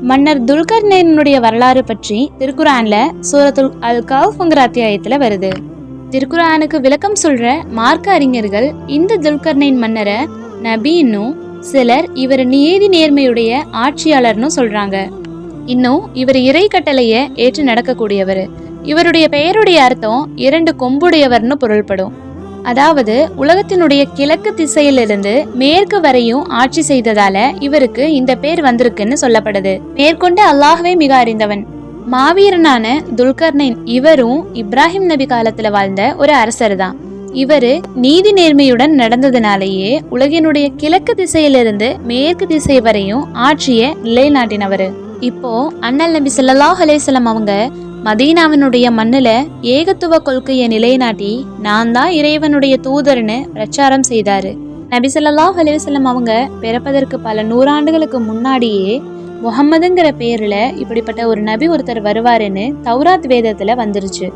மன்னர் துல்கர்னைனுடைய வரலாறு பற்றி திருக்குரான்ல சூரத்துல் அல் கஹ்ஃப்ங்கிற அத்தியாயத்துல வருது. திருக்குரானுக்கு விளக்கம் சொல்ற மார்க்க அறிஞர்கள் இந்த துல்கர்னைன் மன்னரை நபின்னும், சிலர் இவர் நீதி நேர்மையுடைய ஆட்சியாளர்னு சொல்றாங்க. இன்னும் இவர் இறை கட்டளைய ஏற்று நடக்கக்கூடியவர். இவருடைய பெயருடைய அர்த்தம் 2 கொம்புடையவர்னு பொருள்படும். அதாவது உலகத்தினுடைய கிழக்கு திசையிலிருந்து மேற்கு வரையும் ஆட்சி செய்ததால இவருக்கு இந்த பேர் வந்திருக்குன்னு சொல்லப்படுது. மேற்கொண்டு அல்லாஹ்வே மிக அறிந்தவன். மாவீரனான துல்கர்னைன் இவரும் இப்ராஹிம் நபி காலத்துல வாழ்ந்த ஒரு அரசர் தான். இவரு நீதி நேர்மையுடன் நடந்ததுனாலேயே உலகினுடைய கிழக்கு திசையிலிருந்து மேற்கு திசை வரையும் ஆட்சியை நிலைநாட்டினவரு. இப்போ அண்ணல் நபி ஸல்லல்லாஹு அலைஹி வஸல்லம் அவங்க மதீனாவினுடைய மண்ணுல ஏகத்துவ கொள்கையை நிலைநாட்டி நான் தான் இறைவனுடைய தூதர்னு பிரச்சாரம் செய்தாரு. நபி ஸல்லல்லாஹு அலைஹி வஸல்லம் அவங்க பிறப்பதற்கு பல நூறாண்டுகளுக்கு முன்னாடியே முஹம்மதுங்கிற பேர்ல இப்படிப்பட்ட ஒரு நபி ஒருத்தர் வருவாருன்னு தௌராத் வேதத்துல வந்துருச்சு.